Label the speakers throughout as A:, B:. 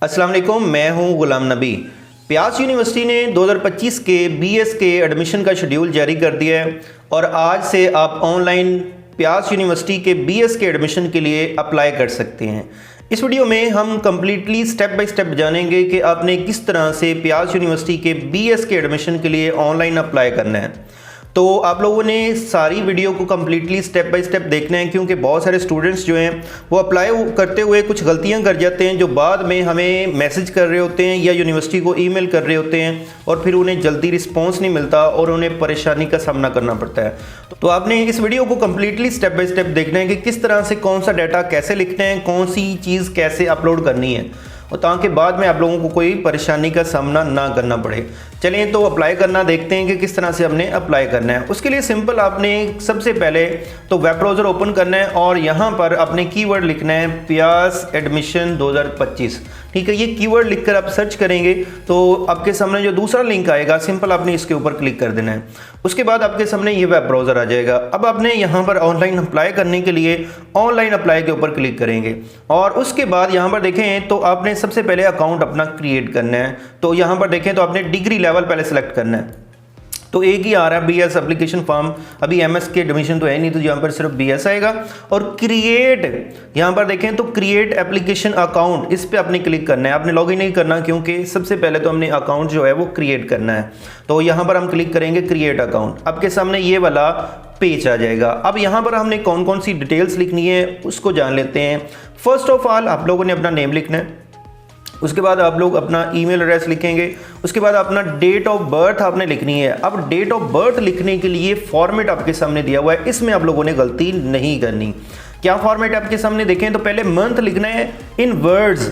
A: अस्सलाम वालेकुम, मैं हूं गुलाम नबी। प्यास यूनिवर्सिटी ने 2025 के बीएस के एडमिशन का शेड्यूल जारी कर दिया है और आज से आप ऑनलाइन प्यास यूनिवर्सिटी के बीएस के एडमिशन के लिए अप्लाई कर सकते हैं। इस वीडियो में हम कम्प्लीटली स्टेप बाय स्टेप जानेंगे कि आपने किस तरह से प्यास यूनिवर्सिटी के बीएस के एडमिशन के लिए ऑनलाइन अप्लाई करना है। तो आप लोगों ने सारी वीडियो को कम्प्लीटली स्टेप बाय स्टेप देखना है, क्योंकि बहुत सारे स्टूडेंट्स जो हैं वो अप्लाई करते हुए कुछ गलतियां कर जाते हैं, जो बाद में हमें मैसेज कर रहे होते हैं या यूनिवर्सिटी को ईमेल कर रहे होते हैं और फिर उन्हें जल्दी रिस्पॉन्स नहीं मिलता और उन्हें परेशानी का सामना करना पड़ता है। तो आपने इस वीडियो को कम्प्लीटली स्टेप बाय स्टेप देखना है कि किस तरह से कौन सा डाटा कैसे लिखना है, कौन सी चीज़ कैसे अपलोड करनी है, और ताकि बाद में आप लोगों को कोई परेशानी का सामना ना करना पड़े। चलिए तो अप्लाई करना देखते हैं कि किस तरह से हमने अप्लाई करना है। उसके लिए सिंपल आपने सबसे पहले तो वेब ब्राउज़र ओपन करना है और यहाँ पर अपने कीवर्ड लिखना है प्यास एडमिशन 2025। ठीक है, ये कीवर्ड लिखकर आप सर्च करेंगे तो आपके सामने जो दूसरा लिंक आएगा सिंपल आपने इसके ऊपर क्लिक कर देना है। उसके बाद आपके सामने ये वेब ब्राउज़र आ जाएगा। अब आपने यहाँ पर ऑनलाइन अप्लाई करने के लिए ऑनलाइन अप्लाई के ऊपर क्लिक करेंगे और उसके बाद यहाँ पर देखें तो आपने सबसे पहले अकाउंट अपना क्रिएट करना है। तो यहाँ पर देखें तो आपने डिग्री लेवल पहले सेलेक्ट करना है। तो एक ही आ रहा है बीएस एप्लीकेशन फॉर्म, अभी एमएस के एडमिशन तो है नहीं, तो यहाँ पर सिर्फ बीएस आएगा। और क्रिएट, यहाँ पर देखें तो क्रिएट एप्लीकेशन अकाउंट, इस पे आपने क्लिक करना है। आपने लॉगिन नहीं करना, क्योंकि सबसे पहले तो हमने अकाउंट जो है वो क्रिएट करना है। तो यहाँ पर हम क्लिक करेंगे क्रिएट अकाउंट। आपके सामने ये वाला पेज आ जाएगा। अब यहाँ पर हमने कौन कौन सी डिटेल्स लिखनी है उसको जान लेते हैं। फर्स्ट ऑफ ऑल आप लोगों ने अपना नेम लिखना है, उसके बाद आप लोग अपना ईमेल एड्रेस लिखेंगे, उसके बाद अपना डेट ऑफ बर्थ आपने लिखनी है। अब डेट ऑफ बर्थ लिखने के लिए फॉर्मेट आपके सामने दिया हुआ है, इसमें आप लोगों ने गलती नहीं करनी। क्या फॉर्मेट आपके सामने देखें तो पहले मंथ लिखना है इन वर्ड्स।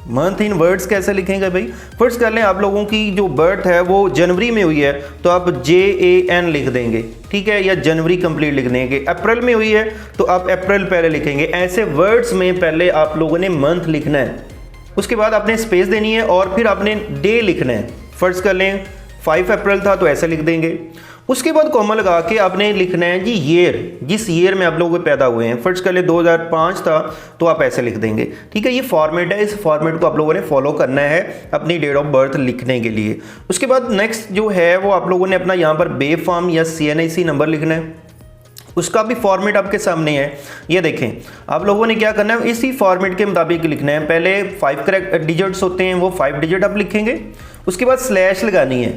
A: मंथ इन वर्ड्स कैसे लिखेंगे भाई? फर्स्ट कर लें आप लोगों की जो बर्थ है वो जनवरी में हुई है तो आप JAN लिख देंगे, ठीक है, या जनवरी कंप्लीट लिख देंगे। अप्रैल में हुई है तो आप अप्रैल पहले लिखेंगे। ऐसे वर्ड्स में पहले आप लोगों ने मंथ लिखना है, उसके बाद आपने स्पेस देनी है और फिर आपने डे लिखना है। फर्स्ट कर लें 5 अप्रैल था तो ऐसे लिख देंगे। उसके बाद कॉमा लगा के आपने लिखना है जी ईयर, जिस ईयर में आप लोग पैदा हुए हैं। फर्स्ट कर लें 2005 था तो आप ऐसे लिख देंगे। ठीक है, ये फॉर्मेट है, इस फॉर्मेट को आप लोगों ने फॉलो करना है अपनी डेट ऑफ बर्थ लिखने के लिए। उसके बाद नेक्स्ट जो है वो आप लोगों ने अपना यहाँ पर बे फॉर्म या CNIC नंबर लिखना है, उसका भी फॉर्मेट आपके सामने है। ये देखें आप लोगों ने क्या करना है, इसी फॉर्मेट के मुताबिक लिखना है। पहले 5 करेक्ट डिजिट्स होते हैं, वो 5 डिजिट आप लिखेंगे, उसके बाद स्लैश लगानी है,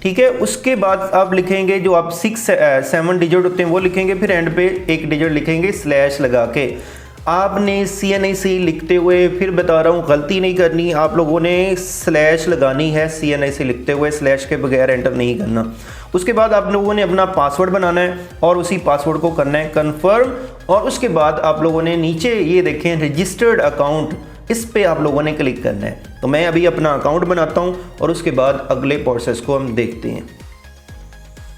A: ठीक है। उसके बाद आप लिखेंगे जो आप 6-7 डिजिट होते हैं वो लिखेंगे, फिर एंड पे एक डिजिट लिखेंगे स्लैश लगा के। आपने CNIC लिखते हुए, फिर बता रहा हूँ गलती नहीं करनी, आप लोगों ने स्लैश लगानी है CNIC लिखते हुए, स्लैश के बगैर एंटर नहीं करना। उसके बाद आप लोगों ने अपना पासवर्ड बनाना है और उसी पासवर्ड को करना है कंफर्म। और उसके बाद आप लोगों ने नीचे ये देखें रजिस्टर्ड अकाउंट, इस पे आप लोगों ने क्लिक करना है। तो मैं अभी अपना अकाउंट बनाता हूँ और उसके बाद अगले प्रोसेस को हम देखते हैं।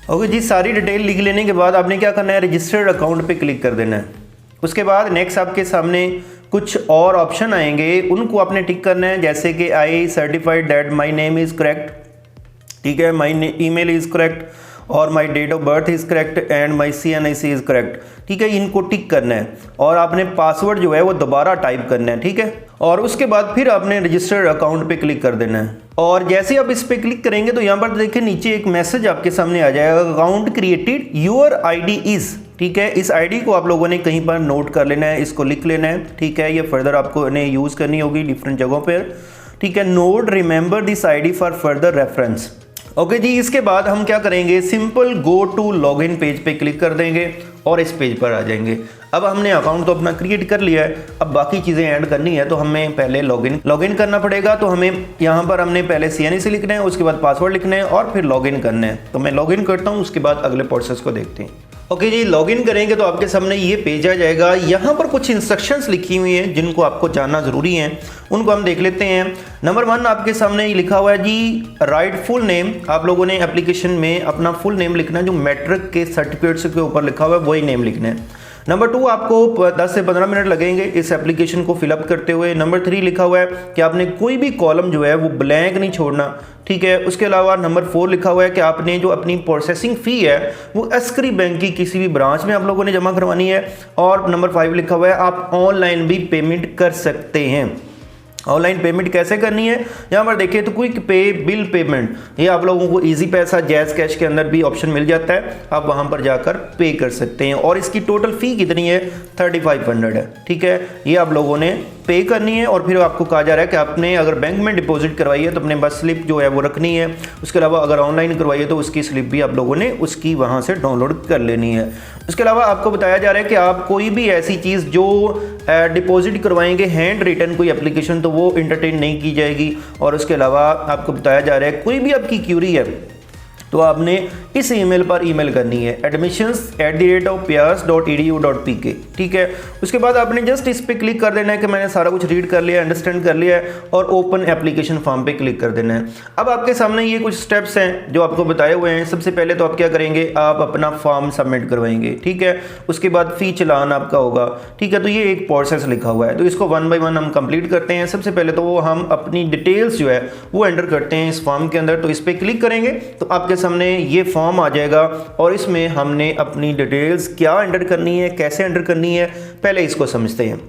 A: ओके जी, सारी डिटेल लिख लेने के बाद आपने क्या करना है, रजिस्टर्ड अकाउंट पे क्लिक कर देना है। उसके बाद नेक्स्ट आपके सामने कुछ और ऑप्शन आएंगे, उनको आपने टिक करना है, जैसे कि I certified that my name is correct, ठीक है, माई ईमेल इज़ करेक्ट और my date of birth is correct and my CNIC is correct. ठीक है, इनको टिक करना है और आपने पासवर्ड जो है वो दोबारा टाइप करना है, ठीक है। और उसके बाद फिर आपने रजिस्टर्ड अकाउंट पे क्लिक कर देना है। और जैसे ही आप इस पे क्लिक करेंगे तो यहाँ पर देखिए नीचे एक मैसेज आपके सामने आ जाएगा, account created your ID is. ठीक है, इस ID को आप लोगों ने कहीं पर नोट कर लेना है, इसको लिख लेना है, ठीक है। ये फर्दर आपको इन्हें यूज़ करनी होगी डिफरेंट जगहों पर, ठीक है। Note remember this ID for further reference. Okay जी, इसके बाद हम क्या करेंगे, simple go to login page पे क्लिक कर देंगे और इस पेज पर आ जाएंगे। अब हमने अकाउंट तो अपना क्रिएट कर लिया है, अब बाकी चीज़ें ऐड करनी है तो हमें पहले लॉगिन करना पड़ेगा। तो हमें यहाँ पर हमने पहले CNIC लिखना है, उसके बाद पासवर्ड लिखना है और फिर लॉगिन करना है। तो मैं लॉगिन करता हूँ, उसके बाद अगले प्रोसेस को देखते हैं। ओके जी, लॉगिन करेंगे तो आपके सामने ये पेज आ जाएगा। यहाँ पर कुछ इंस्ट्रक्शंस लिखी हुई हैं जिनको आपको जानना ज़रूरी है, उनको हम देख लेते हैं। नंबर 1 आपके सामने ये लिखा हुआ है जी राइट फुल नेम। आप लोगों ने एप्लीकेशन में अपना फुल नेम लिखना है, जो मैट्रिक के सर्टिफिकेट्स के ऊपर लिखा हुआ है वही नेम लिखना है। नंबर 2 आपको 10 से 15 मिनट लगेंगे इस एप्लीकेशन को फिलअप करते हुए। नंबर 3 लिखा हुआ है कि आपने कोई भी कॉलम जो है वो ब्लैंक नहीं छोड़ना, ठीक है। उसके अलावा नंबर 4 लिखा हुआ है कि आपने जो अपनी प्रोसेसिंग फ़ी है वो अस्करी बैंक की किसी भी ब्रांच में आप लोगों ने जमा करवानी है। और नंबर 5 लिखा हुआ है आप ऑनलाइन भी पेमेंट कर सकते हैं। ऑनलाइन पेमेंट कैसे करनी है, यहाँ पर देखिए तो क्विक पे बिल पेमेंट, ये आप लोगों को इजी पैसा जैज़ कैश के अंदर भी ऑप्शन मिल जाता है, आप वहाँ पर जाकर पे कर सकते हैं। और इसकी टोटल फ़ी कितनी है, 3500 है। ठीक है, ये आप लोगों ने पे करनी है। और फिर आपको कहा जा रहा है कि आपने अगर बैंक में डिपॉजिट करवाई है तो अपने पास स्लिप जो है वो रखनी है। उसके अलावा अगर ऑनलाइन करवाई है तो उसकी स्लिप भी आप लोगों ने उसकी वहाँ से डाउनलोड कर लेनी है। उसके अलावा आपको बताया जा रहा है कि आप कोई भी ऐसी चीज़ जो डिपॉजिट करवाएंगे हैंड रिटन कोई एप्लीकेशन, तो वो इंटरटेन नहीं की जाएगी। और उसके अलावा आपको बताया जा रहा है कोई भी आपकी क्यूरी है तो आपने इस ईमेल पर ईमेल करनी है admissions@pyas.edu.pk। ठीक है, उसके बाद आपने जस्ट इस पे क्लिक कर देना है कि मैंने सारा कुछ रीड कर लिया, अंडरस्टैंड कर लिया है, और ओपन एप्लीकेशन फॉर्म पे क्लिक कर देना है। अब आपके सामने ये कुछ स्टेप्स हैं जो आपको बताए हुए हैं। सबसे पहले तो आप क्या करेंगे, आप अपना फॉर्म सबमिट करवाएंगे। ठीक है, उसके बाद फ़ी चलान आपका होगा। ठीक है, तो ये एक प्रोसेस लिखा हुआ है, तो इसको 1 बाय 1 हम कंप्लीट करते हैं। सबसे पहले तो वो हम अपनी डिटेल्स जो है वो एंटर करते हैं इस फॉर्म के अंदर। तो इस पर क्लिक करेंगे तो आपके सामने ये फॉर्म आ जाएगा और इसमें हमने अपनी डिटेल्स क्या एंटर करनी है, कैसे एंटर करनी है, पहले इसको समझते हैं।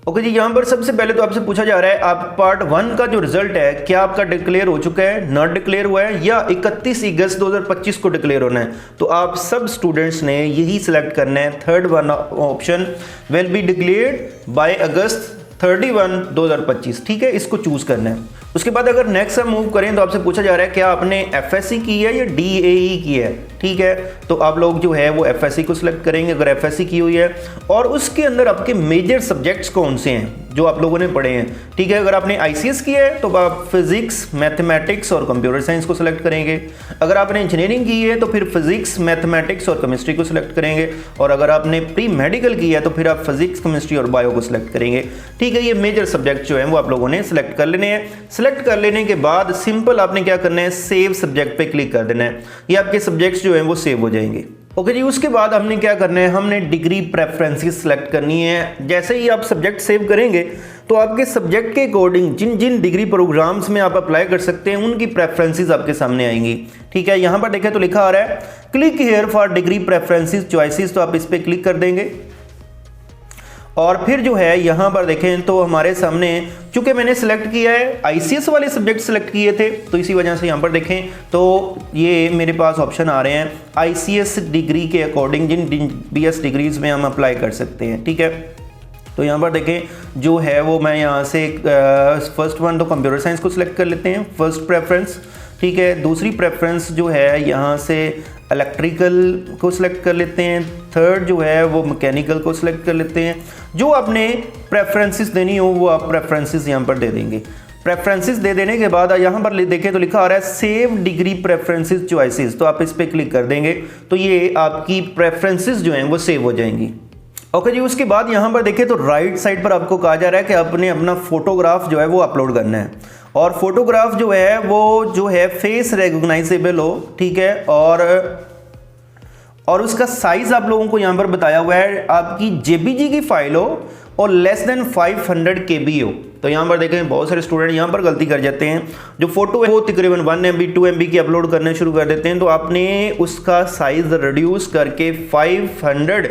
A: ओके जी, यहाँ पर सबसे पहले तो आपसे पूछा जा रहा है आप पार्ट 1 का जो रिजल्ट है क्या आपका डिक्लेयर हो चुका है, नॉट डिक्लेयर हुआ है, या 31 अगस्त 2025 को डिक्लेयर होना है। तो आप सब स्टूडेंट्स ने यही सिलेक्ट करना है, third one option, will be declared by August 31, 2025। ठीक है, इसको चूज करना है। उसके बाद अगर नेक्स्ट हम मूव करें तो आपसे पूछा जा रहा है क्या आपने एफएससी की है या डीएई की है। ठीक है, तो आप लोग जो है वो एफएससी को सिलेक्ट करेंगे अगर एफएससी की हुई है, और उसके अंदर आपके मेजर सब्जेक्ट्स कौन से हैं जो आप लोगों ने पढ़े हैं। ठीक है, अगर आपने आईसीएस किया है तो आप फिजिक्स, मैथमेटिक्स और कंप्यूटर साइंस को सिलेक्ट करेंगे। अगर आपने इंजीनियरिंग की है तो फिर फिजिक्स, मैथमेटिक्स और केमिस्ट्री को सिलेक्ट करेंगे। और अगर आपने प्री मेडिकल किया है तो फिर आप फिजिक्स, केमिस्ट्री और बायो को सिलेक्ट करेंगे। ठीक है, ये मेजर सब्जेक्ट जो है वो आप लोगों ने सिलेक्ट कर लेने हैं। सिलेक्ट कर लेने के बाद सिंपल आपने क्या करना है, सेव सब्जेक्ट पे क्लिक कर देना है। ये आपके सब्जेक्ट्स जो हैं वो सेव हो जाएंगे। ओके जी, उसके बाद हमने क्या करना है, हमने डिग्री प्रेफरेंसेस सेलेक्ट करनी है। जैसे ही आप सब्जेक्ट सेव करेंगे तो आपके सब्जेक्ट के अकॉर्डिंग जिन जिन डिग्री प्रोग्राम्स में आप अप्लाई कर सकते हैं उनकी प्रेफरेंसेस आपके सामने आएंगी। ठीक है, यहाँ पर देखें तो लिखा आ रहा है click here for degree preferences choices, तो आप इस पर क्लिक कर देंगे। और फिर जो है यहाँ पर देखें तो हमारे सामने, चूंकि मैंने सेलेक्ट किया है आईसीएस वाले सब्जेक्ट सेलेक्ट किए थे तो इसी वजह से यहाँ पर देखें तो ये मेरे पास ऑप्शन आ रहे हैं आईसीएस डिग्री के अकॉर्डिंग जिन बीएस डिग्रीज में हम अप्लाई कर सकते हैं। ठीक है, तो यहाँ पर देखें जो है वो मैं यहाँ से फर्स्ट वन तो कंप्यूटर साइंस को सिलेक्ट कर लेते हैं, फर्स्ट प्रेफरेंस। ठीक है, दूसरी प्रेफरेंस जो है यहाँ से इलेक्ट्रिकल को सिलेक्ट कर लेते हैं। थर्ड जो है वो मैकेनिकल को सिलेक्ट कर लेते हैं। जो आपने प्रेफरेंसेस देनी हो वो आप प्रेफरेंसेस यहाँ पर दे देंगे। प्रेफरेंसेस दे देने के बाद यहाँ पर देखें तो लिखा आ रहा है सेव डिग्री प्रेफरेंसेस चॉइसेस, तो आप इस पर क्लिक कर देंगे तो ये आपकी प्रेफरेंसेस जो हैं वो सेव हो जाएंगी। ओके जी, उसके बाद यहाँ पर देखें तो राइट साइड पर आपको कहा जा रहा है कि आपने अपना फोटोग्राफ जो है वो अपलोड करना है। और फोटोग्राफ जो है वो जो है फेस रिकॉग्नाइजेबल हो। ठीक है, और उसका साइज आप लोगों को यहाँ पर बताया हुआ है आपकी जेपीजी की फाइल हो और लेस देन 500 KB हो। तो यहाँ पर देखें बहुत सारे स्टूडेंट यहाँ पर गलती कर जाते हैं, जो फोटो है वो तकरीबन 1 MB 2 MB की अपलोड करने शुरू कर देते हैं। तो आपने उसका साइज रिड्यूस करके 500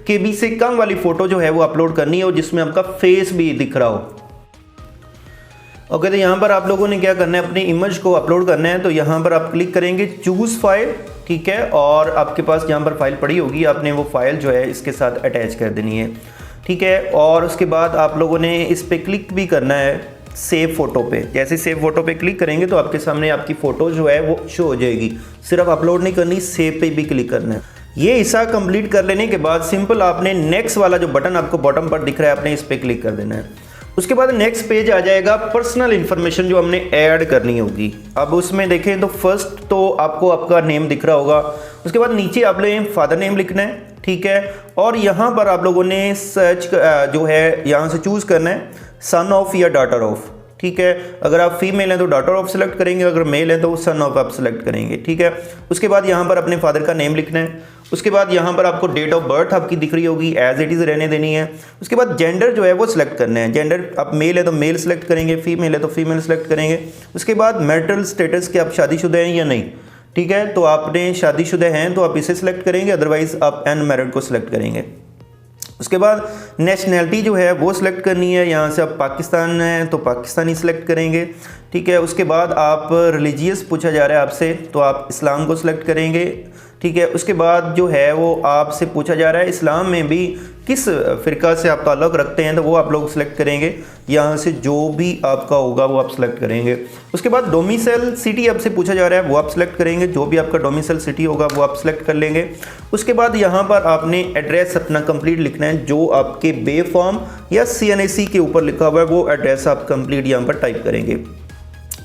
A: KB से कम वाली फोटो जो है वो अपलोड करनी हो जिसमें आपका फेस भी दिख रहा हो। ओके, तो यहाँ पर आप लोगों ने क्या करना है, अपनी इमेज को अपलोड करना है। तो यहाँ पर आप क्लिक करेंगे चूज फाइल। ठीक है, और आपके पास यहाँ पर फाइल पड़ी होगी, आपने वो फाइल जो है इसके साथ अटैच कर देनी है। ठीक है, और उसके बाद आप लोगों ने इस पर क्लिक भी करना है सेव फोटो पे। जैसे सेव फोटो पे क्लिक करेंगे तो आपके सामने आपकी फ़ोटो जो है वो शो हो जाएगी। सिर्फ अपलोड नहीं करनी, सेव पे भी क्लिक करना है। ये हिस्सा कंप्लीट कर लेने के बाद सिंपल आपने नेक्स्ट वाला जो बटन आपको बॉटम पर दिख रहा है आपने इस पर क्लिक कर देना है। उसके बाद नेक्स्ट पेज आ जाएगा पर्सनल इन्फॉर्मेशन जो हमने ऐड करनी होगी। अब उसमें देखें तो फर्स्ट तो आपको आपका नेम दिख रहा होगा, उसके बाद नीचे आप लोगों ने फादर नेम लिखना है। ठीक है, और यहाँ पर आप लोगों ने सर्च जो है यहाँ से चूज़ करना है सन ऑफ या डॉटर ऑफ। ठीक है, अगर आप फीमेल हैं तो डॉटर ऑफ सेलेक्ट करेंगे, अगर मेल है तो सन ऑफ आप सेलेक्ट करेंगे। ठीक है, उसके बाद यहाँ पर अपने फादर का नेम लिखना है। उसके बाद यहाँ पर आपको डेट ऑफ बर्थ आपकी दिख रही होगी, एज इट इज़ रहने देनी है। उसके बाद जेंडर जो है वो सिलेक्ट करना है। जेंडर आप मेल है तो मेल सेलेक्ट करेंगे, फीमेल है तो फीमेल सेलेक्ट करेंगे। उसके बाद मैरिटल स्टेटस के आप शादीशुदा हैं या नहीं। ठीक है, तो आपने शादीशुदा हैं तो आप इसे सिलेक्ट करेंगे, अदरवाइज आप अनमैरिड को सिलेक्ट करेंगे। उसके बाद नेशनैलिटी जो है वो सिलेक्ट करनी है। यहाँ से आप पाकिस्तान है तो पाकिस्तानी सिलेक्ट करेंगे, ठीक है। उसके बाद आप रिलीजियस पूछा जा रहा है आपसे, तो आप इस्लाम को सिलेक्ट करेंगे, ठीक है। उसके बाद जो है वो आपसे पूछा जा रहा है इस्लाम में भी किस फ़िरका से आप ताल्लुक़ रखते हैं, तो वो आप लोग सिलेक्ट करेंगे। यहाँ से जो भी आपका होगा वो आप सिलेक्ट करेंगे। उसके बाद डोमिसाइल सिटी आपसे पूछा जा रहा है, वो आप सिलेक्ट करेंगे, जो भी आपका डोमिसाइल सिटी होगा वो आप सिलेक्ट कर लेंगे। उसके बाद यहाँ पर आपने एड्रेस अपना कंप्लीट लिखना है, जो आपके बे फॉर्म या CNAC के ऊपर लिखा हुआ है वो एड्रेस आप कंप्लीट यहाँ पर टाइप करेंगे।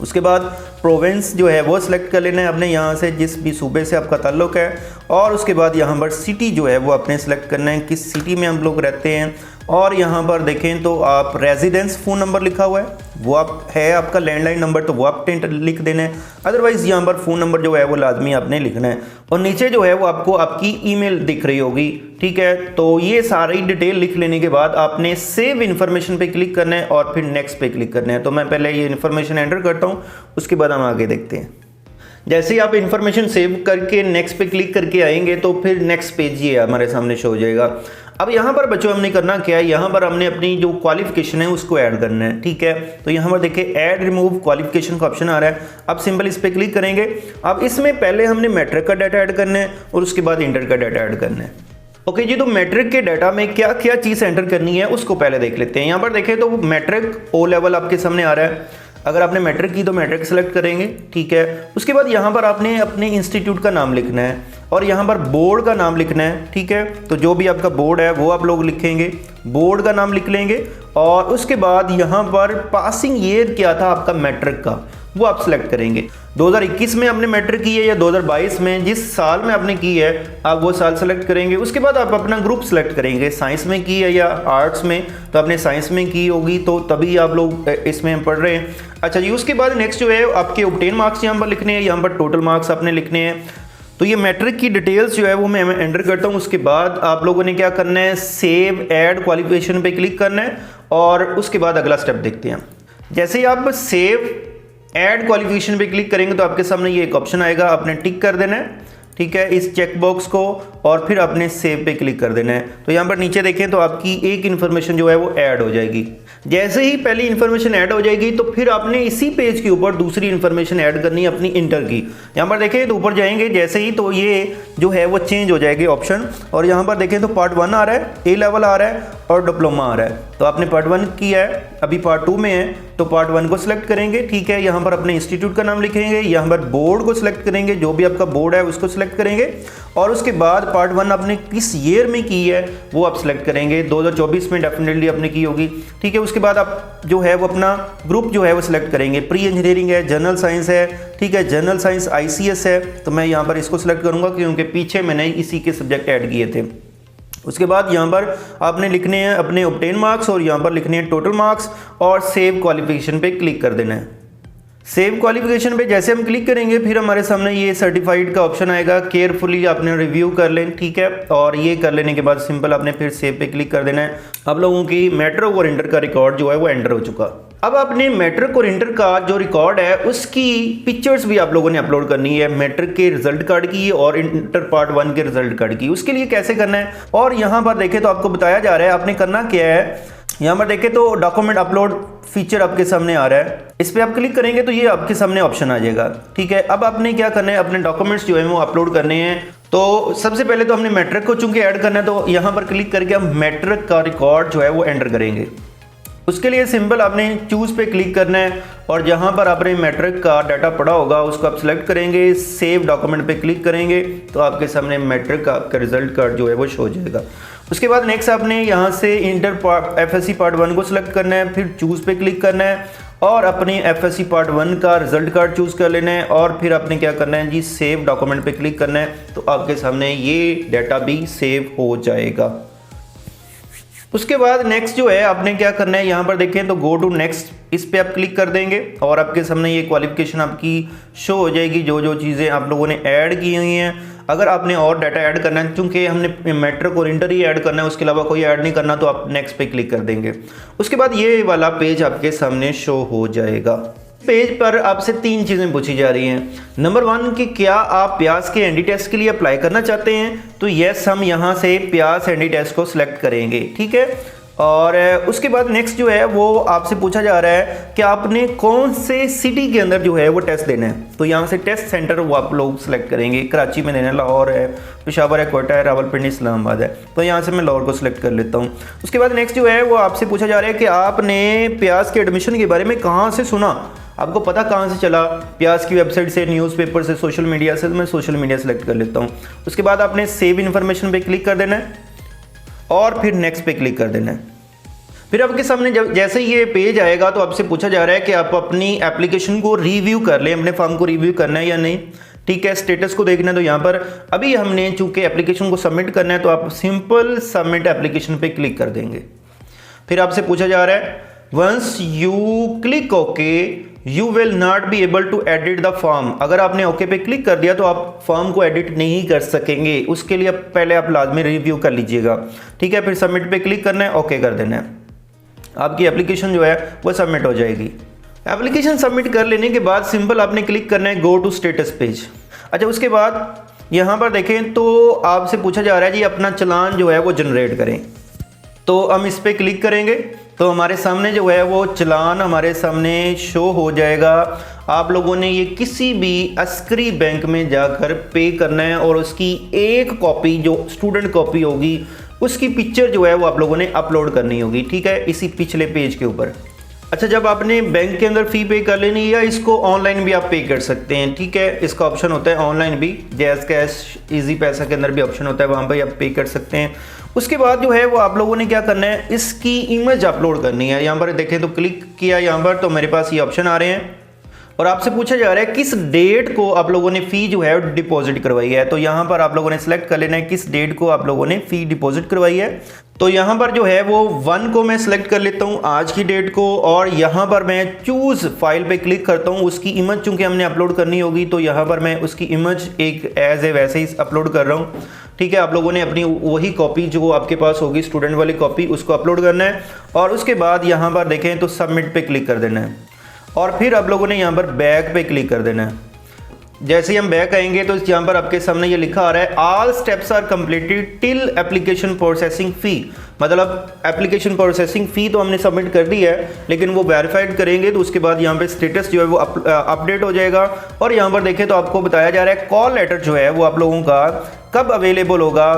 A: उसके बाद प्रोविंस जो है वो सिलेक्ट कर लेना है अपने यहाँ से, जिस भी सूबे से आपका ताल्लुक़ है। और उसके बाद यहाँ पर सिटी जो है वो आपने सेलेक्ट करना है, किस सिटी में हम लोग रहते हैं। और यहाँ पर देखें तो आप रेजिडेंस फ़ोन नंबर लिखा हुआ है, वो आप है आपका लैंडलाइन नंबर, तो वो आप लिख देना है। अदरवाइज़ यहाँ पर फ़ोन नंबर जो है वो लाजमी आपने लिखना है। और नीचे जो है वो आपको आपकी ईमेल दिख रही होगी, ठीक है। तो ये सारी डिटेल लिख लेने के बाद आपने सेव इन्फॉर्मेशन पे क्लिक करना है और फिर नेक्स्ट पे क्लिक करना है। तो मैं पहले ये इन्फॉर्मेशन एंटर करता हूँ, उसके बाद हम आगे देखते हैं। जैसे ही आप इन्फॉर्मेशन सेव करके नेक्स्ट पे क्लिक करके आएंगे तो फिर नेक्स्ट पेज ये हमारे सामने शो हो जाएगा। अब यहाँ पर बच्चों हमने करना क्या है, यहाँ पर हमने अपनी जो क्वालिफिकेशन है उसको ऐड करना है, ठीक है। तो यहाँ पर देखिए ऐड रिमूव क्वालिफिकेशन का ऑप्शन आ रहा है, अब सिंपल इस पर क्लिक करेंगे। अब इसमें पहले हमने मैट्रिक का डाटा ऐड करना है और उसके बाद इंटर का डाटा ऐड करना है। ओके जी, तो मैट्रिक के डाटा में क्या क्या चीज़ एंटर करनी है उसको पहले देख लेते हैं। यहाँ पर देखें तो मैट्रिक O लेवल आपके सामने आ रहा है। अगर आपने मैट्रिक की तो मैट्रिक सेलेक्ट करेंगे, ठीक है। उसके बाद यहाँ पर आपने अपने इंस्टीट्यूट का नाम लिखना है और यहाँ पर बोर्ड का नाम लिखना है, ठीक है। तो जो भी आपका बोर्ड है वो आप लोग लिखेंगे, बोर्ड का नाम लिख लेंगे। और उसके बाद यहाँ पर पासिंग ईयर क्या था आपका मैट्रिक का वो आप सिलेक्ट करेंगे। 2021 में आपने मैट्रिक की है या 2022 में, जिस साल में आपने की है आप वो साल सेलेक्ट करेंगे। उसके बाद आप अपना ग्रुप सेलेक्ट करेंगे, साइंस में की है या आर्ट्स में, तो आपने साइंस में की होगी तो तभी आप लोग इसमें पढ़ रहे हैं। अच्छा जी, उसके बाद नेक्स्ट जो है आपके ऑब्टेन मार्क्स यहाँ पर लिखने हैं, यहाँ पर टोटल मार्क्स आपने लिखने हैं। तो ये मैट्रिक की डिटेल्स जो है वो मैं एंटर करता हूँ। उसके बाद आप लोगों ने क्या करना है, सेव ऐड क्वालिफिकेशन पे क्लिक करना है और उसके बाद अगला स्टेप देखते हैं। जैसे ही आप सेव ऐड क्वालिफिकेशन पे क्लिक करेंगे तो आपके सामने ये एक ऑप्शन आएगा, आपने टिक कर देना है, ठीक है, इस चेक बॉक्स को, और फिर आपने सेव पे क्लिक कर देना है। तो यहाँ पर नीचे देखें तो आपकी एक इन्फॉर्मेशन जो है वो ऐड हो जाएगी। जैसे ही पहली इन्फॉर्मेशन ऐड हो जाएगी तो फिर आपने इसी पेज के ऊपर दूसरी इन्फॉर्मेशन ऐड करनी है अपनी इंटर की। यहाँ पर देखें तो ऊपर जाएंगे जैसे ही तो ये जो है वो चेंज हो जाएगी ऑप्शन, और यहाँ पर देखें तो पार्ट 1 आ रहा है, A लेवल आ रहा है और डिप्लोमा आ रहा है। तो आपने पार्ट 1 किया है, अभी पार्ट 2 में है तो पार्ट 1 को सिलेक्ट करेंगे, ठीक है। यहाँ पर अपने इंस्टीट्यूट का नाम लिखेंगे, यहाँ पर बोर्ड को सिलेक्ट करेंगे, जो भी आपका बोर्ड है उसको सिलेक्ट करेंगे। और उसके बाद पार्ट 1 आपने किस ईयर में की है वो आप सिलेक्ट करेंगे, 2024 में डेफिनेटली आपने की होगी, ठीक है। उसके बाद आप जो है वो अपना ग्रुप जो है वो सिलेक्ट करेंगे, प्री इंजीनियरिंग है, जनरल साइंस है, ठीक है, जनरल साइंस ICS है, तो मैं यहाँ पर इसको सिलेक्ट करूँगा क्योंकि पीछे मैंने इसी के सब्जेक्ट ऐड किए थे। उसके बाद यहाँ पर आपने लिखने हैं अपने ऑब्टेन मार्क्स और यहाँ पर लिखने हैं टोटल मार्क्स और सेव क्वालिफिकेशन पे क्लिक कर देना है। सेव क्वालिफिकेशन पे जैसे हम क्लिक करेंगे फिर हमारे सामने ये सर्टिफाइड का ऑप्शन आएगा, केयरफुली आपने रिव्यू कर लें, ठीक है। और ये कर लेने के बाद सिंपल आपने फिर सेव पे क्लिक कर देना है। आप लोगों की मैट्रिक और इंटर का रिकॉर्ड जो है वो एंटर हो चुका। अब आपने मैट्रिक और इंटर का जो रिकॉर्ड है उसकी पिक्चर्स भी आप लोगों ने अपलोड करनी है, मैट्रिक के रिजल्ट कार्ड की और इंटर पार्ट 1 के रिजल्ट कार्ड की। उसके लिए कैसे करना है, और यहाँ पर देखें तो आपको बताया जा रहा है आपने करना क्या है। यहाँ पर देखें तो डॉक्यूमेंट अपलोड फीचर आपके सामने आ रहा है, इस पर आप क्लिक करेंगे तो ये आपके सामने ऑप्शन आ जाएगा, ठीक है। अब आपने क्या करना है, अपने डॉक्यूमेंट्स जो है वो अपलोड करने हैं। तो सबसे पहले तो हमने मैट्रिक को चूंकि ऐड करना है तो यहाँ पर क्लिक करके हम मैट्रिक का रिकॉर्ड जो है वो एंटर करेंगे। उसके लिए सिंपल आपने चूज़ पे क्लिक करना है और जहाँ पर आपने मैट्रिक का डाटा पड़ा होगा उसको आप सिलेक्ट करेंगे, सेव डॉक्यूमेंट पे क्लिक करेंगे तो आपके सामने मैट्रिक का आपका रिजल्ट कार्ड जो है वो शो हो जाएगा। उसके बाद नेक्स्ट आपने यहाँ से इंटर FSC पार्ट 1 को सिलेक्ट करना है, फिर चूज़ पे क्लिक करना है और अपने FSC पार्ट 1 का रिजल्ट कार्ड चूज़ कर लेना है और फिर आपने क्या करना है जी, सेव डॉक्यूमेंट पे क्लिक करना है तो आपके सामने ये डाटा भी सेव हो जाएगा। उसके बाद नेक्स्ट जो है आपने क्या करना है, यहाँ पर देखें तो गो टू नेक्स्ट, इस पे आप क्लिक कर देंगे और आपके सामने ये क्वालिफिकेशन आपकी शो हो जाएगी, जो जो चीज़ें आप लोगों ने ऐड की हुई हैं। अगर आपने और डाटा ऐड करना है, क्योंकि हमने मैट्रिक और इंटर ही ऐड करना है, उसके अलावा कोई ऐड नहीं करना, तो आप नेक्स्ट पे क्लिक कर देंगे। उसके बाद ये वाला पेज आपके सामने शो हो जाएगा। पेज पर आपसे 3 चीज़ें पूछी जा रही हैं। नंबर 1 कि क्या आप प्यास के एनडी टेस्ट के लिए अप्लाई करना चाहते हैं, तो यस हम यहाँ से प्यास एनडी टेस्ट को सिलेक्ट करेंगे, ठीक है। और उसके बाद नेक्स्ट जो है वो आपसे पूछा जा रहा है कि आपने कौन से सिटी के अंदर जो है वो टेस्ट देना है, तो यहाँ से टेस्ट सेंटर वो आप लोग सेलेक्ट करेंगे। कराची में देना है, लाहौर है, पेशावर है, कोयटा है, रावलपिंडी, इस्लामाबाद है, तो यहाँ से मैं लाहौर को सिलेक्ट कर लेता हूँ। उसके बाद नेक्स्ट जो है वो आपसे पूछा जा रहा है कि आपने प्यास के एडमिशन के बारे में कहाँ से सुना, आपको पता कहाँ से चला, प्यास की वेबसाइट से, न्यूज़पेपर से, सोशल मीडिया से, तो मैं सोशल मीडिया सेलेक्ट कर लेता हूँ। उसके बाद आपने सेव इन्फॉर्मेशन पे क्लिक कर देना है और फिर नेक्स्ट पे क्लिक कर देना है। फिर आपके सामने जब जैसे ये पेज आएगा तो आपसे पूछा जा रहा है कि आप अपनी एप्लीकेशन को रिव्यू कर लें, अपने फॉर्म को रिव्यू करना है या नहीं, ठीक है। स्टेटस को देखना है तो यहाँ पर अभी हमने चूंकि एप्लीकेशन को सबमिट करना है तो आप सिंपल सबमिट एप्लीकेशन पे क्लिक कर देंगे। फिर आपसे पूछा जा रहा है once you click okay you will not be able to edit the form. अगर आपने ओके पे क्लिक कर दिया तो आप फॉर्म को एडिट नहीं कर सकेंगे, उसके लिए पहले आप लाजमी रिव्यू कर लीजिएगा, ठीक है। फिर सबमिट पे क्लिक करना है, ओके कर देना है, आपकी एप्लीकेशन जो है वो सबमिट हो जाएगी। एप्लीकेशन सबमिट कर लेने के बाद सिंपल आपने क्लिक करना है गो टू स्टेटस पेज। अच्छा, उसके बाद यहाँ पर देखें तो आपसे पूछा जा रहा है जी अपना चालान जो है वो जनरेट करें, तो हम इस पर क्लिक करेंगे तो हमारे सामने जो है वो चालान हमारे सामने शो हो जाएगा। आप लोगों ने ये किसी भी अस्करी बैंक में जाकर पे करना है और उसकी एक कॉपी जो स्टूडेंट कॉपी होगी उसकी पिक्चर जो है वो आप लोगों ने अपलोड करनी होगी, ठीक है, इसी पिछले पेज के ऊपर। अच्छा, जब आपने बैंक के अंदर फ़ी पे कर लेनी है या इसको ऑनलाइन भी आप पे कर सकते हैं, ठीक है, इसका ऑप्शन होता है ऑनलाइन भी, जैज़ कैश, इजी पैसा के अंदर भी ऑप्शन होता है, वहाँ पर आप पे कर सकते हैं। उसके बाद जो है वो आप लोगों ने क्या करना है, इसकी इमेज अपलोड करनी है। यहाँ पर देखें तो क्लिक किया यहाँ पर तो मेरे पास ये ऑप्शन आ रहे हैं और आपसे पूछा जा रहा है किस डेट को आप लोगों ने फ़ी जो है डिपॉजिट करवाई है, तो यहाँ पर आप लोगों ने सिलेक्ट कर लेना है किस डेट को आप लोगों ने फ़ी डिपॉजिट करवाई है। तो यहाँ पर जो है वो 1 को मैं सिलेक्ट कर लेता हूँ, आज की डेट को, और यहाँ पर मैं चूज़ फाइल पे क्लिक करता हूँ। उसकी इमेज चूँकि हमने अपलोड करनी होगी तो यहाँ पर मैं उसकी इमेज एक एज ए वैसे ही अपलोड कर रहा हूँ, ठीक है। आप लोगों ने अपनी वही कॉपी जो आपके पास होगी स्टूडेंट वाली कॉपी उसको अपलोड करना है और उसके बाद यहाँ पर देखें तो सबमिट पे क्लिक कर देना है और फिर आप लोगों ने यहाँ पर बैक पे क्लिक कर देना है। जैसे ही हम बैक आएंगे तो यहाँ पर आपके सामने ये लिखा आ रहा है all steps are completed till application processing fee, मतलब एप्लीकेशन प्रोसेसिंग फ़ी तो हमने सबमिट कर दी है लेकिन वो वेरीफाइड करेंगे तो उसके बाद यहाँ पे स्टेटस जो है वो अपडेट हो जाएगा। और यहाँ पर देखें तो आपको बताया जा रहा है कॉल लेटर जो है वो आप लोगों का कब अवेलेबल होगा,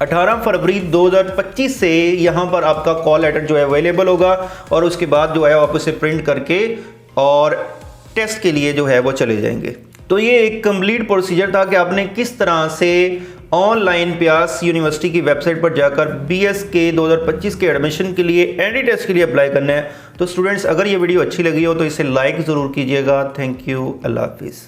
A: 18 फरवरी 2025 से यहाँ पर आपका कॉल लेटर जो है अवेलेबल होगा और उसके बाद जो है आप उसे प्रिंट करके और टेस्ट के लिए जो है वो चले जाएंगे। तो ये एक कंप्लीट प्रोसीजर था कि आपने किस तरह से ऑनलाइन प्यास यूनिवर्सिटी की वेबसाइट पर जाकर BS के 2025 के एडमिशन के लिए एनडी टेस्ट के लिए अप्लाई करना है। तो स्टूडेंट्स, अगर ये वीडियो अच्छी लगी हो तो इसे लाइक ज़रूर कीजिएगा। थैंक यू, अल्लाह हाफिज़।